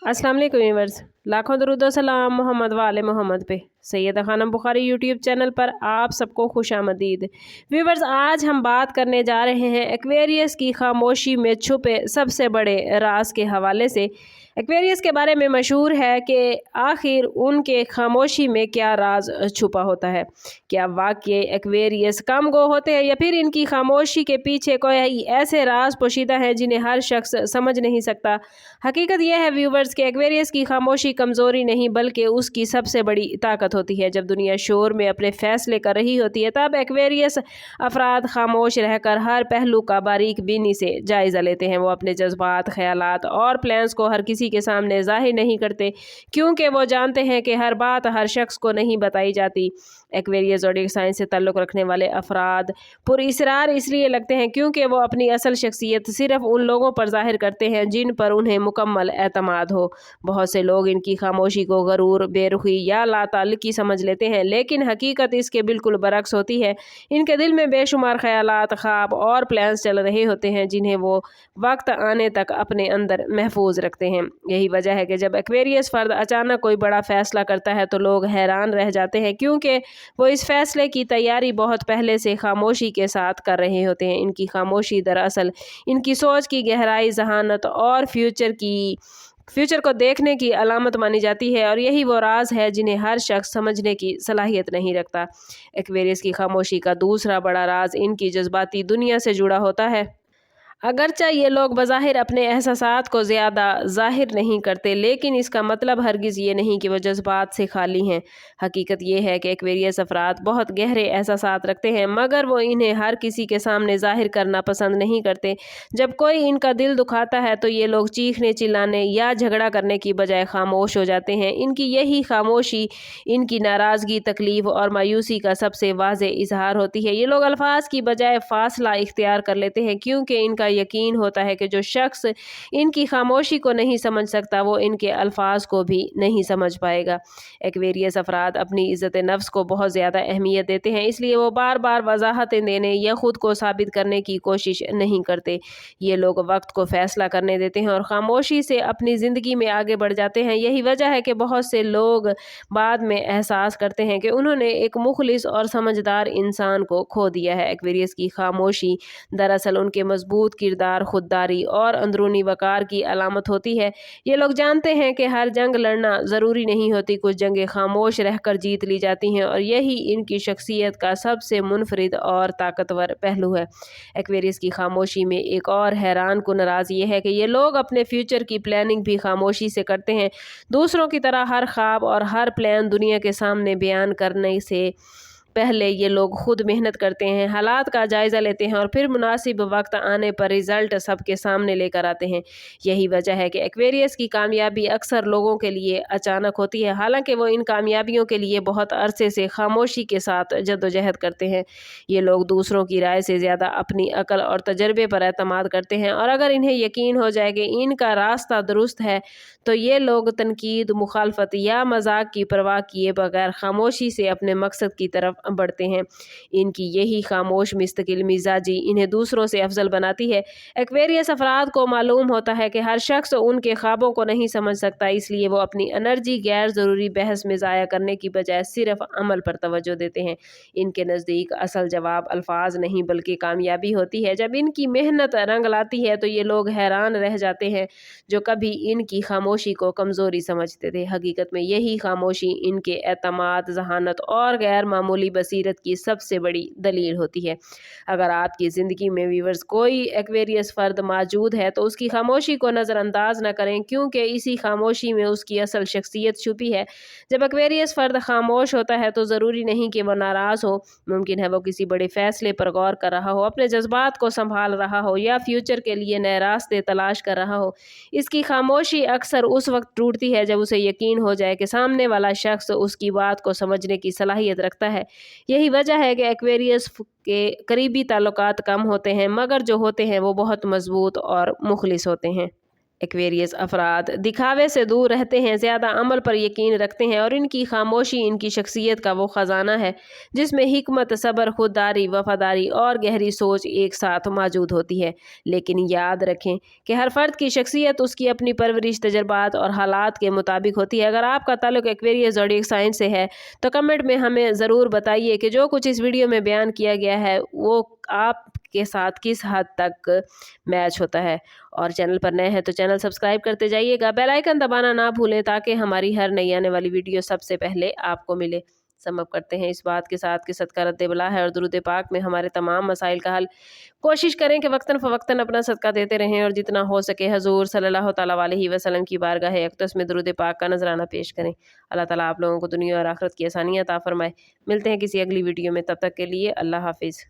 अस्सलाम वालेकुम व्यूअर्स, लाखों दरूद व सलाम मोहम्मद वाले मोहम्मद पे। सैयदा खानम बुखारी यूट्यूब चैनल पर आप सबको खुशामदीद। व्यूअर्स, आज हम बात करने जा रहे हैं एक्वेरियस की खामोशी में छुपे सबसे बड़े राज के हवाले से। एक्वेरियस के बारे में मशहूर है कि आखिर उनके खामोशी में क्या राज छुपा होता है। क्या वाकई एक्वेरियस कम गो होते हैं या फिर इनकी खामोशी के पीछे कोई ऐसे राज पोशीदा हैं जिन्हें हर शख्स समझ नहीं सकता। हकीकत यह है व्यूवर्स कि एक्वेरियस की खामोशी कमज़ोरी नहीं बल्कि उसकी सबसे बड़ी ताकत होती है। जब दुनिया शोर में अपने फैसले कर रही होती है तब एक्वेरियस अफराद खामोश रहकर हर पहलू का बारीक बीनी से जायज़ा लेते हैं। वो अपने जज्बात, ख्यालात और प्लान्स को हर किसी के सामने जाहिर नहीं करते क्योंकि वो जानते हैं कि हर बात हर शख्स को नहीं बताई जाती। एक्वेरियस ज़ोडिएक साइन से ताल्लुक़ रखने वाले अफराद पुरइसरार इसलिए लगते हैं क्योंकि वो अपनी असल शख्सियत सिर्फ उन लोगों पर जाहिर करते हैं जिन पर उन्हें मुकम्मल एतमाद हो। बहुत से लोग इनकी खामोशी को गरूर, बेरुखी या लाताल्लुकी समझ लेते हैं, लेकिन हकीकत इसके बिल्कुल बरक्स होती है। इनके दिल में बेशुमार ख्यालात, ख्वाब और प्लान्स चल रहे होते हैं जिन्हें वो वक्त आने तक अपने अंदर महफूज रखते हैं। यही वजह है कि जब एक्वेरियस फ़र्द अचानक कोई बड़ा फ़ैसला करता है तो लोग हैरान रह जाते हैं क्योंकि वो इस फैसले की तैयारी बहुत पहले से खामोशी के साथ कर रहे होते हैं। इनकी खामोशी दरअसल इनकी सोच की गहराई, जहानत और फ्यूचर को देखने की अलामत मानी जाती है, और यही वो राज है जिन्हें हर शख्स समझने की सलाहियत नहीं रखता। एक्वेरियस की खामोशी का दूसरा बड़ा राज इनकी जज्बाती दुनिया से जुड़ा होता है। अगरचे ये लोग बज़ाहिर अपने एहसासात को ज़्यादा ज़ाहिर नहीं करते, लेकिन इसका मतलब हरगिज़ ये नहीं कि वो जज्बात से खाली हैं। हकीकत ये है कि एक्वेरियस अफराद बहुत गहरे एहसासात रखते हैं, मगर वो इन्हें हर किसी के सामने ज़ाहिर करना पसंद नहीं करते। जब कोई इनका दिल दुखाता है तो ये लोग चीखने, चिल्लाने या झगड़ा करने की बजाय खामोश हो जाते हैं। इनकी यही खामोशी इनकी नाराज़गी, तकलीफ़ और मायूसी का सबसे वाज़े इजहार होती है। ये लोग अल्फाज की बजाय फासला इख्तियार कर लेते हैं क्योंकि इनका यकीन होता है कि जो शख्स इनकी खामोशी को नहीं समझ सकता वो इनके अल्फाज को भी नहीं समझ पाएगा। एक्वेरियस अफराद अपनी इज़्ज़त नफ्स को बहुत ज़्यादा अहमियत देते हैं, इसलिए वो बार बार वजाहतें देने या ख़ुद को साबित करने की कोशिश नहीं करते। ये लोग वक्त को फ़ैसला करने देते हैं और ख़ामोशी से अपनी ज़िंदगी में आगे बढ़ जाते हैं। यही वजह है कि बहुत से लोग बाद में एहसास करते हैं कि उन्होंने एक मुखलिस और समझदार इंसान को खो दिया है। एक्वेरियस की खामोशी दरअसल उनके मजबूत किरदार, खुददारी और अंदरूनी वकार की अलामत होती है। ये लोग जानते हैं कि हर जंग लड़ना ज़रूरी नहीं होती, कुछ जंगें खामोश रहकर जीत ली जाती हैं, और यही इनकी शख्सियत का सबसे मुनफरिद और ताकतवर पहलू है। एक्वेरियस की खामोशी में एक और हैरान कुन राज ये है कि ये लोग अपने फ्यूचर की प्लानिंग भी खामोशी से करते हैं। दूसरों की तरह हर ख्वाब और हर प्लान दुनिया के सामने बयान करने से पहले ये लोग खुद मेहनत करते हैं, हालात का जायज़ा लेते हैं और फिर मुनासिब वक्त आने पर रिज़ल्ट सबके सामने लेकर आते हैं। यही वजह है कि एक्वेरियस की कामयाबी अक्सर लोगों के लिए अचानक होती है, हालांकि वो इन कामयाबियों के लिए बहुत अरसे से खामोशी के साथ जद्दोजहद करते हैं। ये लोग दूसरों की राय से ज़्यादा अपनी अकल और तजर्बे पर एतमाद करते हैं, और अगर इन्हें यकीन हो जाए कि इनका रास्ता दुरुस्त है तो ये लोग तनकीद, मुखालफत या मजाक की परवाह किए बगैर खामोशी से अपने मकसद की तरफ बढ़ते हैं। इनकी यही खामोश मुस्तकिल मिजाजी इन्हें दूसरों से अफजल बनाती है। एक्वेरियस अफराद को मालूम होता है कि हर शख्स उनके ख्वाबों को नहीं समझ सकता, इसलिए वो अपनी एनर्जी गैर ज़रूरी बहस में ज़ाया करने की बजाय सिर्फ अमल पर तवज्जो देते हैं। इनके नज़दीक असल जवाब अल्फाज नहीं बल्कि कामयाबी होती है। जब इनकी मेहनत रंग लाती है तो ये लोग हैरान रह जाते हैं जो कभी इनकी खामोशी को कमज़ोरी समझते थे। हकीकत में यही खामोशी इनके एतमाद, जहानत और गैर मामूली बसीरत की सबसे बड़ी दलील होती है। अगर आपकी ज़िंदगी में व्यूअर्स कोई एक्वेरियस फ़र्द मौजूद है तो उसकी खामोशी को नज़रअंदाज न करें क्योंकि इसी खामोशी में उसकी असल शख्सियत छुपी है। जब एक्वेरियस फ़र्द खामोश होता है तो ज़रूरी नहीं कि वह नाराज़ हो, मुमकिन है वो किसी बड़े फ़ैसले पर गौर कर रहा हो, अपने जज्बात को संभाल रहा हो या फ्यूचर के लिए नए रास्ते तलाश कर रहा हो। इसकी खामोशी अक्सर उस वक्त टूटती है जब उसे यकीन हो जाए कि सामने वाला शख्स उसकी बात को समझने की सलाहियत रखता है। यही वजह है कि एक्वेरियस के करीबी ताल्लुकात कम होते हैं, मगर जो होते हैं वो बहुत मजबूत और मुखलिस होते हैं। एक्वेरियस अफराद दिखावे से दूर रहते हैं, ज़्यादा अमल पर यकीन रखते हैं और इनकी खामोशी इनकी शख्सियत का वो ख़जाना है जिसमें हिकमत, सब्र, खुददारी, वफादारी और गहरी सोच एक साथ मौजूद होती है। लेकिन याद रखें कि हर फ़र्द की शख्सियत उसकी अपनी परवरिश, तजर्बात और हालात के मुताबिक होती है। अगर आपका ताल्लुक़ एक्वेरियस ज़ोडिएक साइन से है तो कमेंट में हमें ज़रूर बताइए कि जो कुछ इस वीडियो में बयान किया गया है वो आपके साथ किस हद तक मैच होता है। और चैनल पर नए हैं तो चैनल सब्सक्राइब करते जाइएगा, बेल आइकन दबाना ना भूलें ताकि हमारी हर नई आने वाली वीडियो सबसे पहले आपको मिले। समअप करते हैं इस बात के साथ कि सदका रद्द बला है और दुरूद पाक में हमारे तमाम मसाइल का हल। कोशिश करें कि वक्तन फ़वक्तन अपना सदका देते रहें और जितना हो सके हजूर सल्लल्लाहु तआला अलैहि वसल्लम की बारगाह अक़दस में दुरूद पाक का नजराना पेश करें। अल्लाह ताला आप लोगों को दुनिया और आखिरत की आसानियाँ अता फरमाए। मिलते हैं किसी अगली वीडियो में, तब तक के लिए अल्लाह हाफिज़।